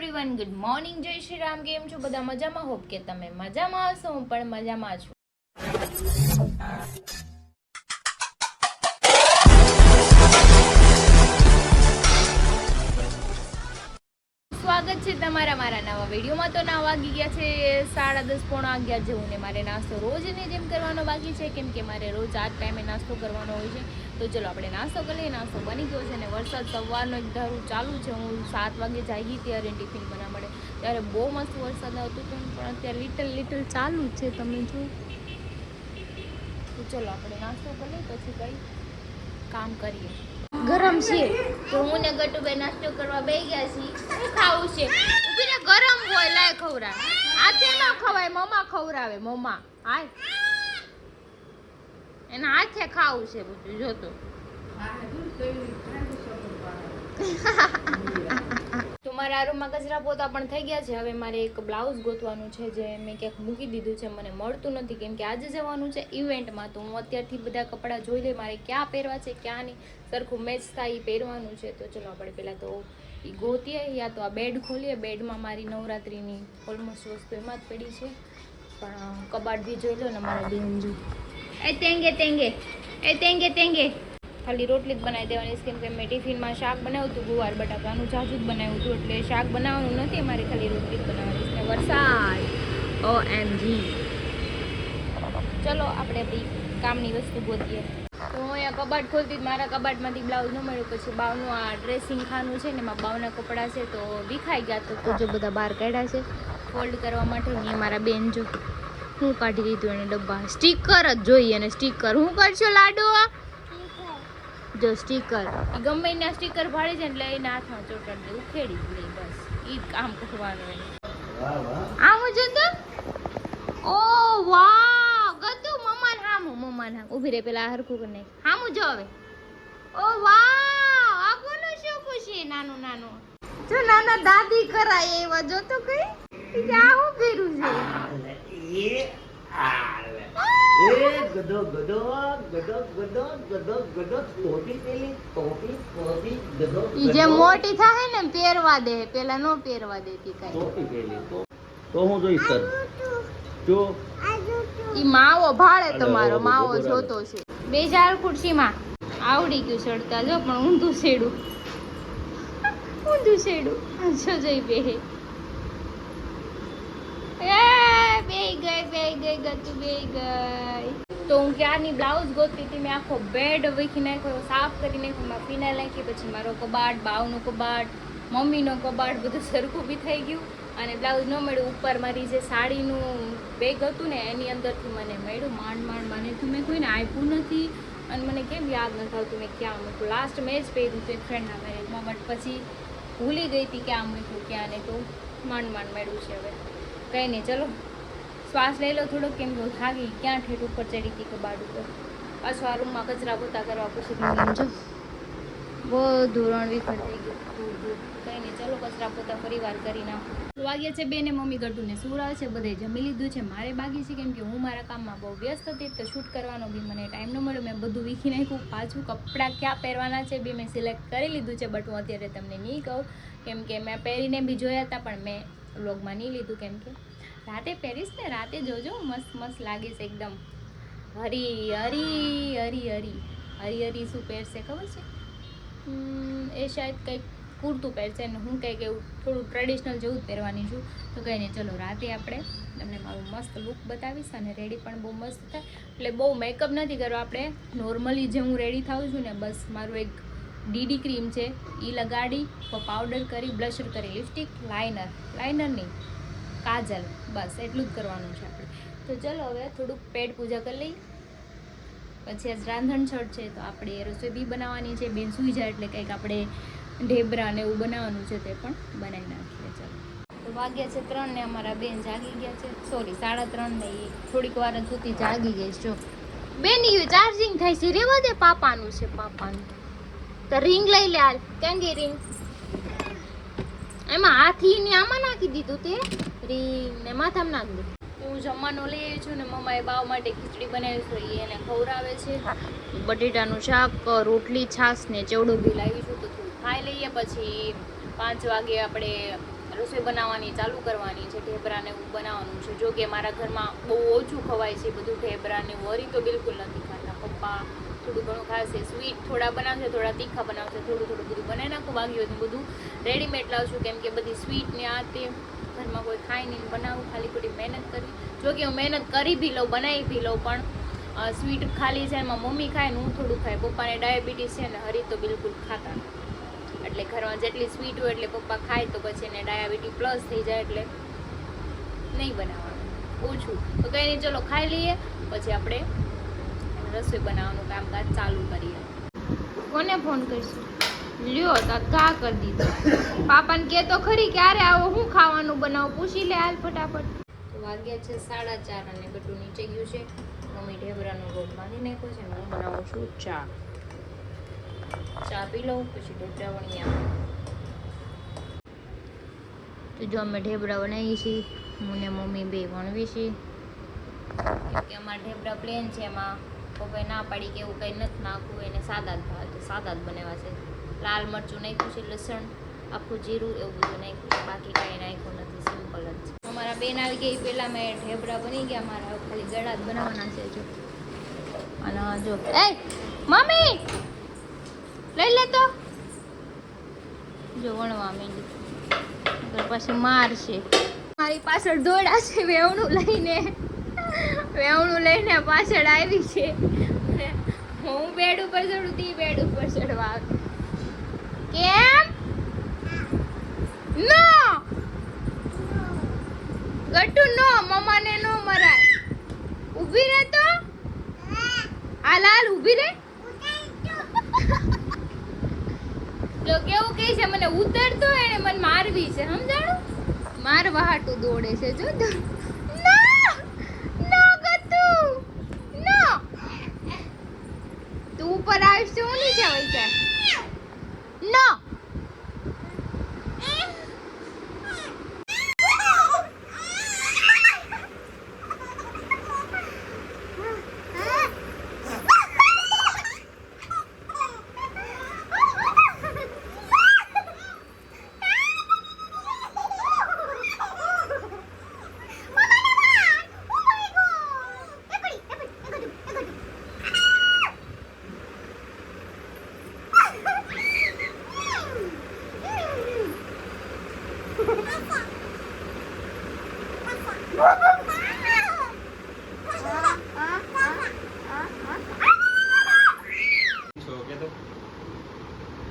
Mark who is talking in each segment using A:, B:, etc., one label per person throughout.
A: Everyone, good morning, જય શ્રી રામ. કેમ છો બધા? મજામાં? હોપ કે તમે મજામાં હશો. હું પણ મજામાં છું. સ્વાગત છે તમારા મારા નવા વિડીયોમાં. તો ના વાગી ગયા છે 10:30 પોણા 11 જેવું ને મારે નાસ્તો રોજની જેમ કરવાનો બાકી છે, કેમ કે મારે રોજ આ ટાઈમે નાસ્તો કરવાનો હોય છે. તો ચલો આપણે નાસ્તો કરીએ. નાસ્તો બની ગયો છે ને વરસાદ સવારનો એક ધારું ચાલુ છે. હું 7 વાગે જાગી ત્યારે ટિફિન બનાવવા મળે ત્યારે બહુ મસ્ત વરસાદ આવતો હતો, પણ અત્યારે લિટલ ચાલુ જ છે. તમે જો. તો ચલો આપણે નાસ્તો કરીએ, પછી કંઈ કામ કરીએ. ગરમ છે તો હું ને ગટુભાઈ નાસ્તો કરવા બેસી ગયા છીએ. શું ખાવું છે? ઊભીને ગરમ હોય લાય ખવરાવે. હાથે ન ખવાય, મમ્મા ખવરાવે. મમ્મા હાય એના હાથે ખાવું છે બધું. જોતો તો મારા રૂમમાં કચરા પોતા પણ થઈ ગયા છે. હવે મારે એક બ્લાઉઝ ગોતવાનું છે જે મેં ક્યાંક મૂકી દીધું છે, મને મળતું નથી, કેમ કે આજે જવાનું છે ઇવેન્ટમાં. તો હું અત્યારથી બધા કપડાં જોઈ લઈ, મારે ક્યાં પહેરવા છે ક્યાં નહીં, સરખું મેચ થાય એ પહેરવાનું છે. તો ચલો આપણે પહેલાં તો એ ગોતીએ, યા તો આ બેડ ખોલીએ. બેડમાં મારી નવરાત્રિની ઓલમોસ્ટ વસ્તુ એમાં જ પડી છે, પણ કબાટ બી જોઈ લો ને મારા બેન જો. એ તેંગે ખાલી રોટલી જ બનાવી દેવાની, કેમ કે મેં ટિફિનમાં શાક બનાવ્યું હતું, ગુવાર બટાકાનું જાજુ જ બનાવ્યું હતું, એટલે શાક બનાવવાનું નથી, મારે ખાલી રોટલી જ બનાવવાની છે. વરસાદ OMG. ચલો આપણે આપણી કામની વસ્તુ ગોતીએ. તો હું અહીંયા કબાટ ખોલતી, મારા કબાટમાંથી બ્લાઉઝ ન મળ્યું. પછી બાવનું આ ડ્રેસિંગ ખાનું છે ને, એમાં બાવના કપડાં છે તો વિખાઈ ગયા. તો જો બધા બહાર કાઢ્યા છે ફોલ્ડ કરવા માટે. ને મારા બેન જો હું કાઢી દીધું એને ડબ્બા. સ્ટીકર જ જોઈએ, અને સ્ટીકર હું કરશો લાડો? જો સ્ટીકર ગમે એના સ્ટીકર ભાડે છે એટલે એને હાથમાં ચોટાડી દે, ઉખેડી જ લઈ, બસ એ કામ કરવાનું એને. આવું જો તો. ઓ વાહ ગતુ મમ્માને હામું ઊભી રે, પેલા હરખું કરી નાખ. હામું જો હવે. ઓ વાહ આ કોનું શું ખુશી નાનું નાનું જો નાના દાદી કરાય એવા જો તો કઈ આ હું કર્યું છે.
B: ગધો ગધો ગધો ગધો ગધો ગધો ટોપી પેલી ટોપી ગધો.
A: ઈ જે મોટી થાય ને પહેરવા દે, પેલા નો પહેરવા દેતી કઈ.
B: ટોપી પેલી તો હું જોઈશ સર જો
A: ઈ માવો ભાળે તમારો માવો જોતો છે. બે ચાર ખુરશીમાં આવડી ગયું ચડતા જો, પણ ઊંધું છેડું જો જઈ બે ગઈ ગતું બે ગઈ. તો હું ક્યારની બ્લાઉઝ ગોતતી હતી, મેં આખો બેડ વીખી નાખ્યો, સાફ કરી નાખ્યો, મેં ફિનાઇલ નાખી. પછી મારો કબાટ, બાવનું કબાટ, મમ્મીનો કબાટ બધું સરખું બી થઈ ગયું. અને બ્લાઉઝ ન મળ્યું. ઉપર મારી જે સાડીનું બેગ હતું ને એની અંદરથી મને મળ્યું. માંડ મને તો મેં કોઈને આપ્યું નથી, અને મને કેમ યાદ નથી આવતું મેં ક્યાં મૂક્યું. લાસ્ટ મેં જ પહેર્યું હતું એક ફ્રેન્ડના મેરેજમાં, બટ પછી ભૂલી ગઈ હતી ક્યાં મૂક્યું ક્યાં નહીં. તો માંડ મળ્યું છે. હવે કંઈ નહીં, ચલો શ્વાસ લઈ લો થોડોક, કેમ કે થાકી ક્યાં ઠેઠ ઉપર ચડી હતી કબાટ ઉપર. પાછું આ રૂમમાં કચરા પોતા કરવા પછી જો બધું રણ વિખર થઈ ગયું. કંઈ નહીં, ચલો કચરા પોતા ફરી વાર કરી નાખો. વાગ્યા છે 2 ને મમ્મી ગટુને સુવડાવે છે. બધે જમી લીધું છે, મારે બાકી છે, કેમ કે હું મારા કામમાં બહુ વ્યસ્ત હતી. તો શૂટ કરવાનો બી મને ટાઈમ ન મળ્યો. મેં બધું વીખી નાખ્યું. પાછું કપડાં ક્યાં પહેરવાના છે બી મેં સિલેક્ટ કરી લીધું છે, બટ હું અત્યારે તમને નહીં કહું, કેમ કે મેં પહેરીને બી જોયા હતા, પણ મેં વ્લોગમાં નહીં લીધું, કેમ કે રાતે પહેરીશ ને, રાતે જોજો મસ્ત લાગે છે એકદમ. હરી શું પહેરશે ખબર છે? એ શાયદ કંઈક કુર્તું પહેરશે ને હું કંઈક એવું થોડું ટ્રેડિશનલ જેવું જ પહેરવાની છું. તો કંઈ નહીં, ચલો રાતે આપણે તમને મારું મસ્ત લુક બતાવીશ, અને રેડી પણ બહુ મસ્ત થાય. એટલે બહુ મેકઅપ નથી કરવો આપણે, નોર્મલી જે હું રેડી થાઉં છું ને, બસ મારું એક ડીડી ક્રીમ છે એ લગાડી, પાવડર કરી, બ્લશર કરી, લિપસ્ટિક, લાઇનર નહીં કાજલ, બસ એટલું જ કરવાનું છે આપણે. તો ચલો હવે થોડુંક પેટ પૂજા કરી લઈ. પછી આજ રાંધણછળ છે, તો આપણે રસોઈ બી બનાવવાની છે. બેન સૂઈ જાય એટલે કંઈક આપણે ઢેબરા ને એવું બનાવવાનું છે, તે પણ બનાવી નાખીએ. ચાલો, તો વાગ્યા છે 3 ને અમારા બેન જાગી ગયા છે. સોરી 3:30 ને, એ થોડીક વાર સુધી જાગી ગઈ છે. જો બેન ચાર્જિંગ થાય છે, રેવા દે, પાપાનું છે પાપાનું. તો રિંગ લઈ લે હાલ. ક્યાં ગઈ રિંગ? એમાં હાથી ને આમાં નાખી દીધું તે રિંગ ને માથામાં નાખી દીધું. હું જમવાનું લઈ આવી છું ને મમ્માએ બાવ માટે ખીચડી બનાવી છે, એને ખવડાવે છે. બટેટાનું શાક, રોટલી, છાશ ને ચેવડો બી લાવી છું, તો થોડું ખાઈ લઈએ. પછી 5 વાગે આપણે રસોઈ બનાવવાની ચાલુ કરવાની છે. ઢેબરાને એવું બનાવવાનું છે. જો કે મારા ઘરમાં બહુ ઓછું ખવાય છે બધું ઢેબરાને વરી તો બિલકુલ નથી ખાતા. પપ્પા થોડું ઘણું ખાશે, સ્વીટ થોડા બનાવશે, થોડા તીખા બનાવશે, થોડું થોડું બધું બનાવી નાખું. બાકી હોય તો બધું રેડીમેડ લાવશું, કેમ કે બધી સ્વીટ ને આ તે ઘરમાં કોઈ ખાય નહીં. બનાવું ખાલી ખોટી મહેનત કરવી. જો કે હું મહેનત કરી બી લઉં, બનાવી બી લઉં, પણ સ્વીટ ખાલી છે એમાં મમ્મી ખાય ને હું થોડું ખાય. પપ્પાને ડાયાબિટીસ છે ને હરી તો બિલકુલ ખાતા નથી, એટલે ઘરમાં જેટલી સ્વીટ હોય એટલે પપ્પા ખાય, તો પછી એને ડાયાબિટીસ પ્લસ થઈ જાય એટલે નહીં બનાવવાનું, ઓછું. તો કંઈ નહીં, ચલો ખાઈ લઈએ, પછી આપણે રસોઈ બનાવવાનું કામકાજ ચાલુ કરીએ. કોને ફોન કરશું? લ્યો તા કા કરી દીધો. પાપાને કે તો ખરી ક્યારે આવો, હું ખાવાનું બનાવું પૂછી લે હાલ ફટાફટ. તો વાગ્યા છે 4:30 અને બધું નીચે ગયું છે. મમ્મી ઢેબરાનો રોટ બાંધી નાખ્યો છે અને હું બનાવું છું ચા પી લઉં, પછી ઢેબરા વણી આવે. તો જો અમે ઢેબરા બનાવીએ છીએ, હું ને મમ્મી બે વણવી છીએ, કેમ કે અમારા ઢેબરા પ્લેન છે, એમાં પપ્પાએ ના પાડી કે એવું કંઈ નથી નાખવું, એને સાદા જ ભાવે, તો સાદા જ બનાવ્યા છે. લાલ મરચું નાખ્યું છે, લસણ, આખું જીરું એવું બધું નાખ્યું છે, બાકી કાંઈ નાખ્યું નથી, સિમ્પલ જ છે. અમારા બેન આવી ગઈ, પહેલાં મેં ઢેબરા બની ગયા, મારા ખાલી ગળા જ બનાવવાના છે. જો અને જો એ મમ્મી લઈ લે તો, જો વણવા માંડી, પછી મારશે. મારી પાછળ દોડા છે, વેવણું લઈને પાછળ આવી છે. હું બેડ ઉપર ચડું, તી બેડ ઉપર ચડવા આવી. કેમ નો ગટુ નો, મમ્માને નો મરાય. ઊભી રહે તો, હાલ હાલ ઊભી રહે. જો કેવું કહે છે, મને ઉતરતો એને મને મારવી છે, સમજાણું? મારવા હાટું દોડે છે. જો નો ગટુ નો, તું ઉપર આવીશ તો હું નીચે વઈ જાય. નો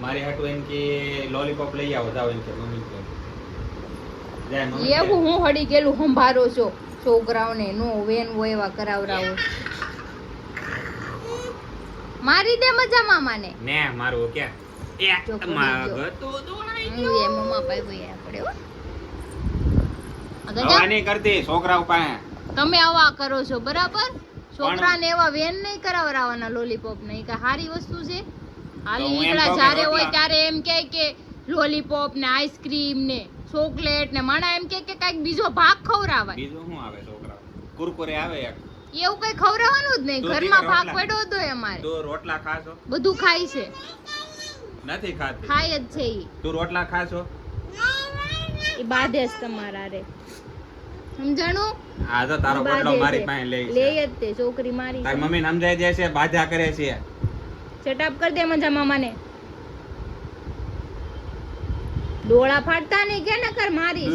C: મારી હાટુ એમ કે લોલીપોપ લઈ આવો, જાવ એમ કે મમ્મી કે જાય મમ્મી
A: એવું હું હડી ગયેલું સંભારો છો છોકરાઓને, નો વેન હોય એવા કરાવરાવો. મારી દે મજા મામાને
C: ને મારું ક્યાં એ માગો તો દોડાઈ ગયો.
A: એ મમ્મા પાઈ ગઈ આપણે હો.
C: હવા નહીં કરતી છોકરાઓ પાસે.
A: તમે આવા કરો છો બરાબર, છોકરાને એવા વેન નહીં કરાવરાવાના લોલીપોપ નહીં, કે સારી વસ્તુ છે. હાલી નીકળા જ્યારે હોય ત્યારે એમ કે લોલીપોપ ને આઈસ્ક્રીમ ને ચોકલેટ ને માણા એમ કે કઈક બીજો ભાગ ખવરાવાય.
C: બીજું શું આવે છોકરા? કુરકુરે આવે એક,
A: એવું કઈ ખવરાવાનું જ નહીં. ઘરમાં ભાગ પડ્યો હતો અમારે.
C: તું રોટલા ખાશો?
A: બધું ખાય છે.
C: નથી ખાતી?
A: ખાય જ છે ઈ.
C: તું રોટલા ખાશો?
A: ઈ બાધે જ તમારા રે, સમજાણું?
C: આ તો તારો પોટલો મારી પાસે લે
A: લે જ તે છોકરી મારી.
C: તારી મમ્મી સમજાઈ દે છે, બાધા કરે છે.
A: ચટાપ કર દે મજા મામાને. ડોળા ફાટતા નહીં કે ન કર મારી.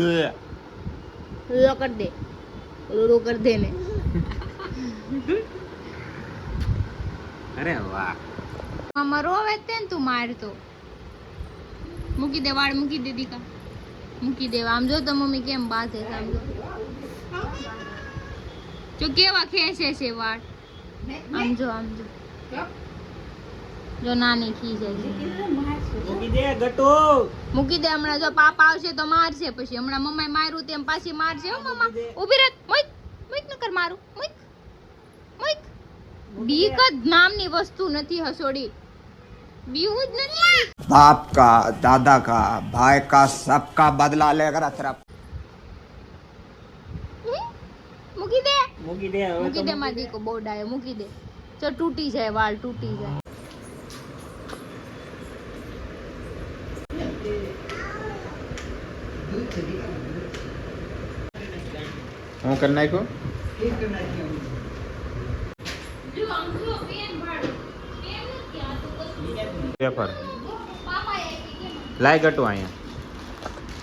A: લો કર દે, લો કર દે ને.
C: અરે વાહ,
A: મામા રોવે તે ને તું મારતો. મૂકી દે વાળ, મૂકી દે દીકા, મૂકી દે. આમ જો તો મમ્મી કેમ બાંધે છે, આમ જો. જો કેવા ખેંચે છે વાળ, આમ જો, આમ જો. જો નાની ખી જાય છે.
C: મૂકી દે ગટુ,
A: મૂકી દે. હમણાં જો પાપા આવશે તો મારશે, પછી હમણાં મમ્માએ માર્યું તેમ પાછી મારશે. હો મમ્મા ઊભી રહે. મોઈક મોઈક ન કર મારું. મોઈક મોઈક. બીક જ નામની વસ્તુ નથી હસોડી, બીવું જ નથી.
D: बाप का, दादा का, भाई का, सबका बदला लेकर तरफ.
A: મૂકી દે,
C: મૂકી દે, હવે
A: મૂકી દે. મારી દીકો બહુ ડાયો, મૂકી દે. ચો તૂટી જાય વાળ, તૂટી જાય.
C: હું કરી નાખ્યો
A: જો આમ જો પેન ભાડું પેન નથી આ તો કશું
C: પેપર
A: પાપા એ કે
C: લાય ગટુ અહીંયા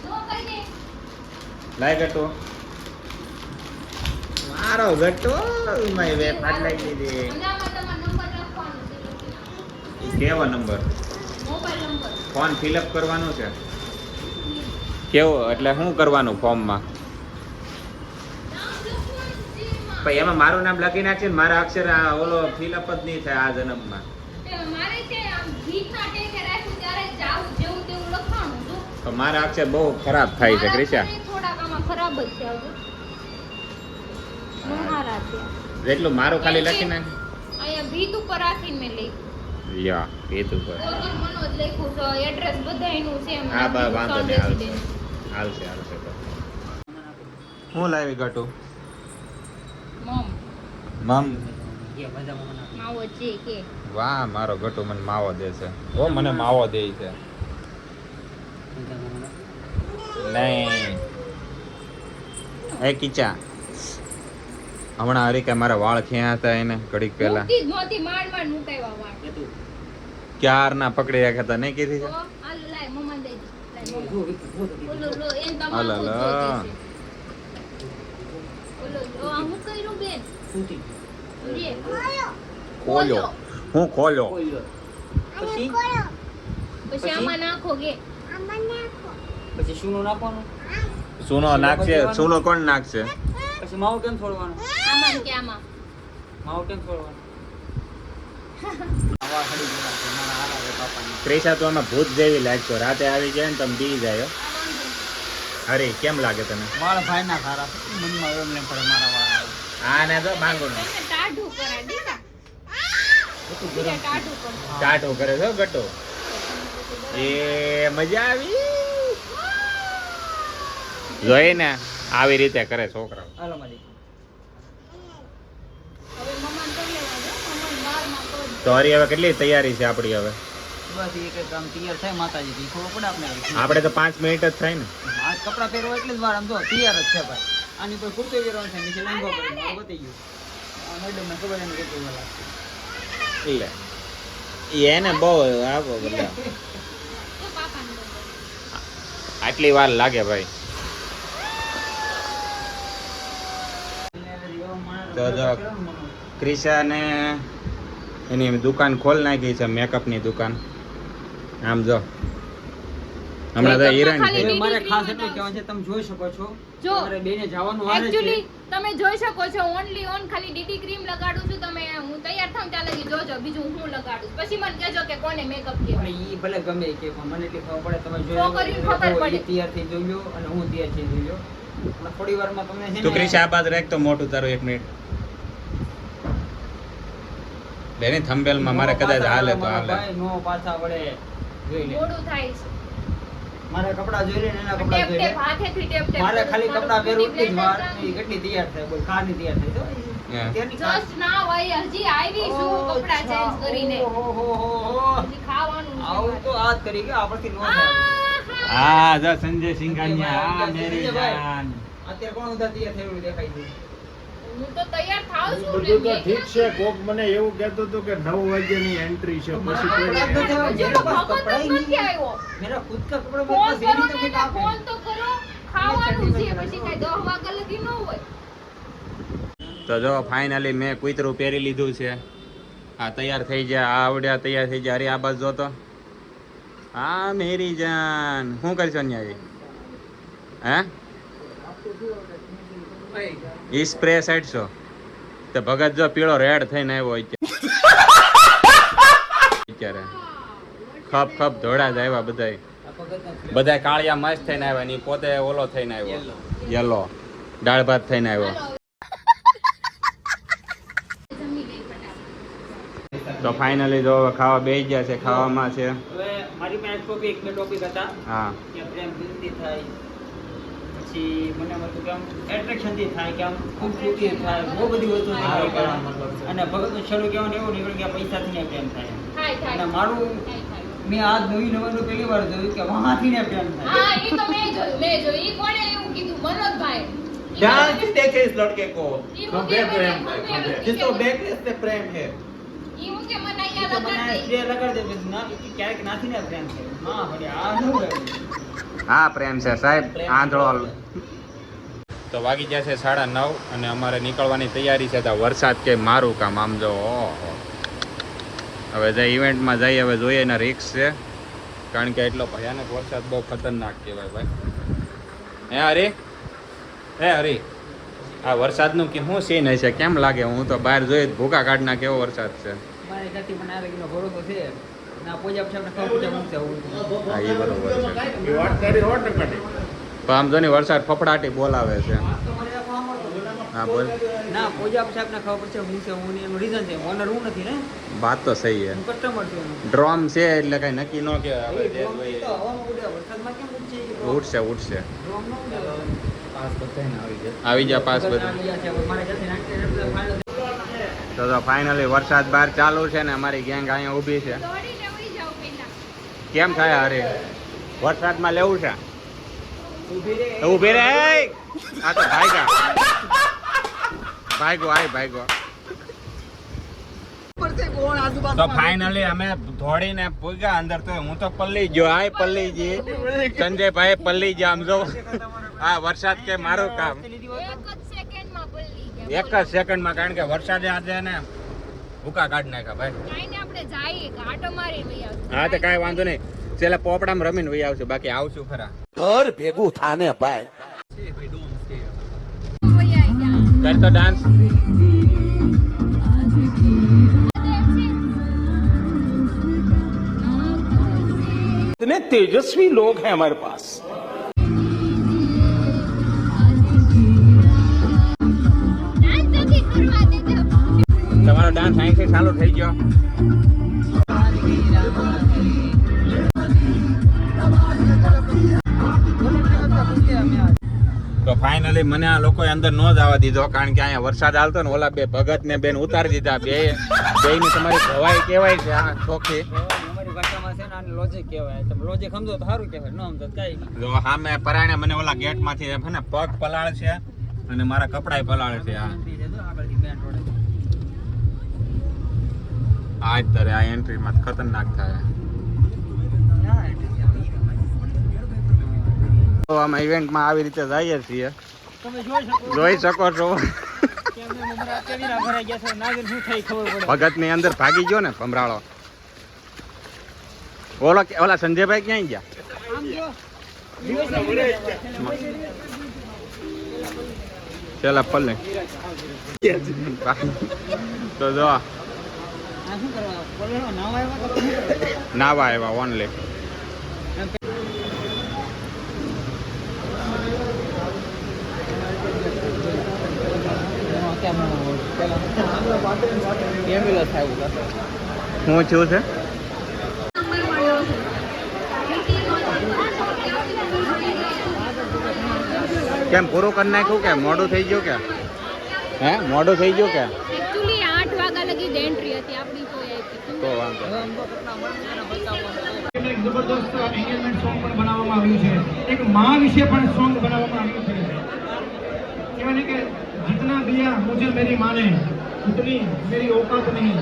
A: નો કહી દે
C: લાય ગટુ મારો ગટુ મેં વે ફાટ લઈ દીધી
A: અંદામાં તમારો નંબર લખવાનો છે
C: કેવો number
A: mobile number
C: form fill up કરવાનું છે કેવો એટલે શું કરવાનું ફોર્મમાં
A: નામ લખવાનું છે એમાં.
C: પછી એમાં મારું નામ લખી નાખશે ને મારા અક્ષર આ ઓલો ફિલઅપ જ નહીં થાય આ જન્મમાં
A: તે મારે છે આમ ગીતના ટેકે રાખ્યું ત્યારે જાવું જેવું તેવું લખવાનું જો
C: તો મારા અક્ષર બહુ ખરાબ થાય છે ક્રિશા
A: થોડાક આમાં ખરાબ જ છે આવજો મહારા છે
C: જેટલું મારું ખાલી લખી નાખ
A: અહીંયા ભીત ઉપર રાખીને મેં લખ્યું
C: યા ભેદ ઉપર
A: ઓજન મનોજ લખ્યું છે એડ્રેસ બધાયનું સેમ
C: હા બા વાંધો નહીં હાલશે હાલશે તો હું લાવી ગટુ
A: મમ
C: મમ
A: માવો છે કે
C: વાહ મારો ગટુ મને માવો દે છે ઓ મને માવો દે છે નહીં એ કીચા હમણાં હરી કે મારા વાળ ક્યાં હતા એને ઘડીક પહેલા
A: મુક્તિ જ નહોતી માંડ માંડ મુકાવ્યા વાળ
C: ક્યાર ના પકડી રાખ્યા હતા નહીં કીધી
A: તો હાલ લાય મમ્મા દે દે લાય મમ્મા. ઓલો લો એન તમાકુ
C: અલા
A: જ
C: લા.
A: જોઈતી છે. ઓલો લો આ હું કર્યું બેન લે.
C: ખોલ્યો હું ખોલ્યો
E: પછી
A: પછી આમાં નાખો કે
E: પછી શું નાખવાનું
C: સુનો નાખશે સુનો કોણ નાખશે
E: પછી માવું કેમ છોડવાનું
A: આમાં કે આમાં
E: માવું કેમ છોડવાનું આવા ખડી ગયા છે મારા હારા છે પાપાની
C: ક્રિશા તો આમાં ભૂત જેવી લાગતો રાતે આવી જાય ને તમે બી જાય હો. અરે કેમ લાગે તને
E: મારા ભાઈના ખારા મનમાં એમ ને પડે મારા વાળા
C: આ ને તો બાંગો
A: એને ટાઢું કરાય દીધા
E: બધું
A: બીજા
E: ગરમ
A: ટાઢું કરતો
C: ટાટો કરે છે હો ગટો એ મજા આવી જોઈ ને આવી રીતે કરે છોકરાઓ
E: હાલો મારી
A: હવે મમ્માને કરી લેવા દો મમ્માને બારમાં કરી
C: તો હરી હવે કેટલી તૈયારી છે આપણી હવે
E: બસ એ કંઈક આમ તૈયાર થાય માતાજી થી ખબર પડે આપણે
C: આપણે તો 5 મિનિટ જ થાય ને
E: આ કપડાં પહેરવા એટલે જ વાર આમ જો તૈયાર જ છે ભાઈ આની કોઈ કુર્તો પહેરવાનું છે નીચે લેંગો પહેરવાનો મારું બતાવી ગયું આ મેડમને ખબર એને કેટલું વાલા
C: એટલે એને બહુ આવો બધા
A: દો પાપાને દો.
C: આટલી વાર લાગે ભાઈ તો જો ક્રિશા ને એની દુકાન ખોલ નાખી છે મેકઅપની દુકાન આમ જો હમણાં તો હિરાન
A: ખાલી
C: થઈ
E: હવે મારે ખાસ એટલું કહેવાનું છે તમે જોઈ શકો છો
A: જો.
E: તમારે બેને જવાનું હારે છે
A: એકચ્યુઅલી તમે જોઈ શકો છો ઓનલી ઓન ખાલી ડીડી ક્રીમ લગાડું છું તમે હું તૈયાર થાઉં ત્યાં લગી જોજો બીજું હું લગાડું પછી મને કહેજો કે કોને મેકઅપ
E: પણ
A: કહેવાય
E: ઈ ભલે ગમે કે પણ મને એટલી ખબર પડે તમે જોઈ
A: છોકરીને ખબર પડે.
E: ઈ તૈયાર થઈ જોઈ લો અને હું તૈયાર થઈ જોઈ લો અને થોડી વારમાં તમને છે
C: તું ક્રિશા આ બાદ રાખ તો મોટું તારું 1 મિનિટ બેની થંબેલ માં મારે કદાચ હાલે તો હાલે
E: ભાઈ નો પાછા વળે જોઈ લે
A: મોડું થાય છે
E: મારા કપડા જોઈ લે ને એના કપડા
A: ટેપ
E: જોઈ લે
A: ટેપ હાથેથી ટેપ ટેપ
E: મારે ખાલી
A: મારું
E: કપડા પહેરવું એટલી જ
A: beauty
E: વાર
A: blender
E: ઈ કેટલી તૈયાર થાય બોલ ખાની તૈયાર થાય જો
C: Yeah.
E: ત્યાંની ખાસ.
A: જસ્ટ ના હોય હજી આવી છું કપડા ચેન્જ કરીને
E: ઓહો.
A: હજી ખાવાનું છે
E: આવું
A: મારે.
E: તો આજ કરી કે આપણથી નો થાય
C: હા જો સંજય સિંઘાનિયા આ મેરી જાન
E: અત્યારે કોણ ઉધા તૈયાર થયેલું દેખાય છે
A: હું તો તૈયાર થાઉં છું ને
F: બધું તો
A: મેં
F: ઠીક છે કોક મને એવું કહેતું હતું કે 9 વાગ્યાની એન્ટ્રી છે પછી
E: કપડાં
F: કોઈ
E: તો છે,
A: જેનો
E: મેરા પાસ
A: ભગત
E: કપડા
A: જ
E: ही
A: નથી
E: नहीं
A: આવ્યો
E: मेरा खुद का कपड़ा
A: ફોન
E: मेरे
A: કરો
E: पास
A: ને
E: है
A: એને ફોન તો કરો ખાવાનું છે પછી કઈ 10 વાગ્યા લગી ન હોય
C: તો જો ફાઇનલી મેં કુતરું પહેરી લીધું છે આ તૈયાર થઈ ગયા આ આવડ્યા તૈયાર થઈ ગયા અરે આ બાજુ જો તો હા મેરી જાન શું કરશો ન્યાય હે સ્પ્રે સાઈડશો તો ભગત જો પીળો રેડ થઈને આવ્યો અત્યારે ખપ ખપ ધોળા જ આવ્યા બધાય બધાય કાળિયા મસ્ત થઈને આવ્યા ની પોતે ઓલો થઈને આવ્યો યલો દાળ ભાત થઈને આવ્યો
A: જમી લઈ ફટાફટ
C: તો ફાઇનલી જો હવે ખાવા બેસી ગયા છે ખાવામાં છે
E: હવે મારી પાસે ટોપિક એક બે ટોપિક હતા
C: હા
E: કે પ્રેમ દિલથી થાય પછી મને એમ હતું કે આમ એટ્રેક્શન થી થાય કે આમ ખૂબસૂરતી થાય બહુ બધી વસ્તુ થાય અને ભગતનું છેલ્લું કહેવાનું એવું નીકળ્યું કે પૈસાથી નહીં પ્રેમ થાય
A: થાય
E: અને
A: થાય
E: મારું
A: થાય થાય
E: મેં આજ નવેમ્બર પહેલી વાર જોયું કે વહાથી ને પ્રેમ થાય.
A: હા ઈ તો મેં જોયું ઈ કોણે એવું કીધું મનોજભાઈ
B: ध्यान से देखे इस लड़के को
A: ઈ
F: खंभे
A: મુકે
F: प्रेम
A: મને
F: है,
B: जिसको देखने से प्रेम है
A: ઈ મુકે મને
E: ઈ
A: અહીંયા
E: તો મને
A: લગાડી
E: સ્પ્રે લગાડી દે પછી ના ઈ ક્યારેક નાથી ને પ્રેમ છે. હા ભલે આ શું કરે?
C: હા પ્રેમ છે સાહેબ આંધળો. તો વાગી જશે 9:30 અને અમારે નીકળવાની તૈયારી છે. તો વરસાદ કે મારું કામ આમ જો ઓહો. હવે જે ઇવેન્ટમાં જઈએ હવે જોઈએ એના રિક્સ છે કારણ કે એટલો ભયાનક વરસાદ બહુ ખતરનાક કહેવાય ભાઈ. હે હરી આ વરસાદનું કે શું સીન હશે કેમ લાગે? હું તો બહાર જોઈ ભૂકા કાઢના કેવો વરસાદ છે.
E: મારી જાતિ મને આ લગીનો ભરોસો છે. ના પોજા પછી આપણે ખબર પડે હું છે હું.
C: હા એ બરોબર છે.
F: ये बात तेरी 100%
C: પણ આમ જો ને વરસાદ ફફડાટી બોલાવે છે.
E: તો મને આ કામ મળતો.
C: હા બોલ.
E: ના પોજા પછી આપણે ખબર પડશે હું છે હું એનું રીઝન છે. ઓનર હું નથી ને.
C: વાત તો સહી છે.
E: હું કસ્ટમર છું એનો.
C: ડ્રોમ છે એટલે કઈ નક્કી ન કે હવે જે
E: ડ્રોમ
C: જોઈએ.
E: તો હવામાં ઉડે વરસાદમાં કેમ ઉડશે એ ડ્રોમ?
C: ઉઠશે
E: ડ્રોમ ન ઉડે.
B: पास बताए ना अभी
C: આવી જા પાસ
E: બધા
C: બધું.
E: આવ્યા છે. હવે મારે જાતે નાખી ફાઇનલ
C: તો ફાઇનલી વરસાદ બહાર ચાલુ છે ને અમારી ગેંગ અહીંયા ઊભી છે.
A: દોડીને ઉડી જાવ પહેલા
C: કેમ થાય અરે વરસાદમાં લેવું છે?
E: ઊભી રે.
C: ઊભી રે. આ તો ભાઈગો. તો ફાઇનલી અમે દોડીને પૂગ્યા અંદર. તો હું તો પલ્લી ગયો. પલ્લીજી સંજયભાઈ પલ્લી ગયા. આમ જો આ વરસાદ કે મારું કામ
A: એક જ સેકન્ડમાં પલળી ગયા
C: એક જ સેકન્ડમાં કારણ કે વરસાદે આજે ને ભૂકા કાઢ નાખ્યા ભાઈ.
A: કાંઈ ને આપણે જઈએ આટો મારીને વઈ આવશું.
C: હા તો કાંઈ વાંધો નહીં. છેલ્લે પોપડામાં રમીને વહી આવશું બાકી આવશું ખરા.
B: घर भेगू थाने भाई
A: વઈ આવી ગયા.
C: કર તો ડાન્સ.
B: इतने तेजस्वी लोग हैं हमारे पास
A: ડાન્સ નથી કરવા દેતો.
C: તમારો ડાન્સ અહીંથી ચાલુ થઈ ગયો. તો ફાઇનલી મને આ લોકોએ અંદર ન જવા દીધો કારણ કે અહીંયા વરસાદ આવતો ને ઓલા બે ભગત ને બેન ઉતારી દીધા. બેયની તમારી ભવાઈ કહેવાય છે આ ચોખ્ખી.
E: અમારી ભાષામાં છે ને આને લોજિક કહેવાય. તમે લોજિક સમજો તો સારું કહેવાય. ન સમજો તો કાંઈ નહીં.
C: જો સામે પરાણે મને ઓલા ગેટ માંથી છે ને પગ પલાળ છે અને મારા કપડાય પલાળે છે.
E: એન્ટ્રી છે જો આગળથી મેન રોડે.
C: આ જ તરે આ એન્ટ્રીમાં ખતરનાક થાય.
E: હા, એન્ટ્રી આવી.
C: તો આમાં ઇવેન્ટમાં આવી રીતે જઈએ છીએ.
E: તમે જોઈ શકો
C: જોઈ શકો છો
E: કે અમે મમરા કેવી ના ભરાઈ ગયા છે. નાગર શું થઈ ખબર પડે.
C: ભગત ની અંદર ભાગી ગયો ને ભમરાળો. ઓલા સંજયભાઈ ક્યાંય ગયા?
E: આમ જો દિવસ ઉડે.
C: પેલા પલ્લે તો જો
E: આ શું કરવા બોલો નાવા આવ્યા તો શું કરવા?
C: નાવા આવ્યા ઓનલી. શું થયું છે? કેમ પૂરું કરી નાખ્યું કે મોડું થઈ ગયું કે? હે મોડું થઈ ગયું કે?
A: એકચ્યુઅલી 8 વાગ્યા લગી જ એન્ટ્રી હતી આપણી તો એ હતી.
C: તો વાંધો
E: હવે આમ તો કેટલા મળે એના બતાવવા.
F: એક જબરદસ્ત એન્ગેજમેન્ટ સોંગ પણ બનાવવામાં આવ્યું છે. એક માં વિશે પણ સોંગ બનાવવામાં આવ્યું છે. કહેવાય ને કે जितना दिया मुझे मेरी माँ ने उतनी मेरी औकात नहीं.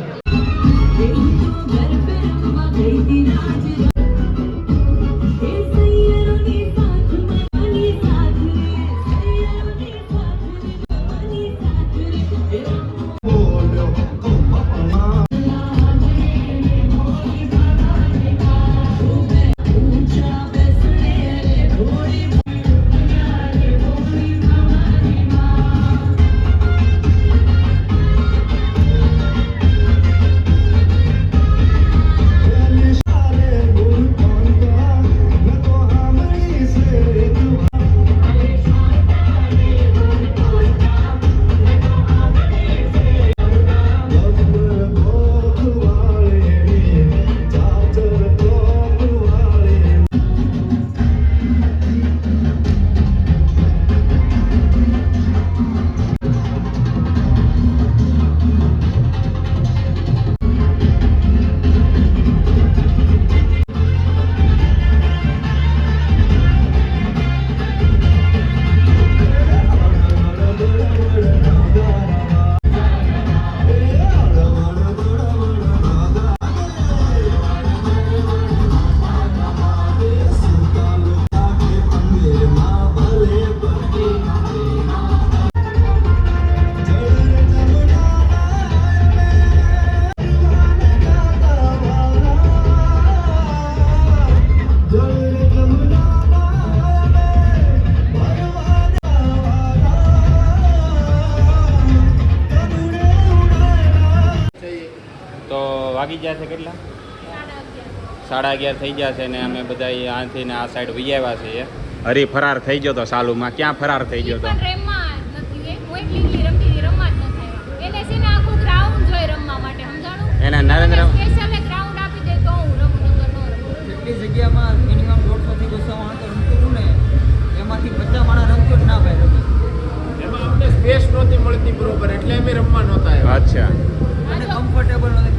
C: ગયા છે કેટલા?
A: 11:30.
C: 11:30 થઈ ગયા છે ને અમે બધા આથી ને આ સાઈડ વહી આવ્યા છીએ. હરી ફરાર થઈ ગયો તો સાલુમાં. ક્યાં ફરાર થઈ ગયો તો?
A: ઈ પણ રમવા જ નથી. હું એકલી રમતી હતી, રમવા જ નથી આવ્યા. એને છે ને આખું ગ્રાઉન્ડ જોઈ રમવા માટે, સમજાણું?
C: એના નરેન્દ્ર
A: સ્પેશિયલ ગ્રાઉન્ડ આપી દે તો હું રમું, નકર ન રમું.
E: એટલી જગ્યામાં મિનિમમ 150 થી 200 માણસ તો રમતું હતું ને, એમાંથી 50 માણસ રમતો જ ના ભાઈ રમી.
F: એમાં અમને સ્પેસ નહોતી મળતી બરોબર, એટલે અમે રમવા નહોતા આવ્યા.
C: અચ્છા
E: અને કમ્ફર્ટેબલ નહોતી.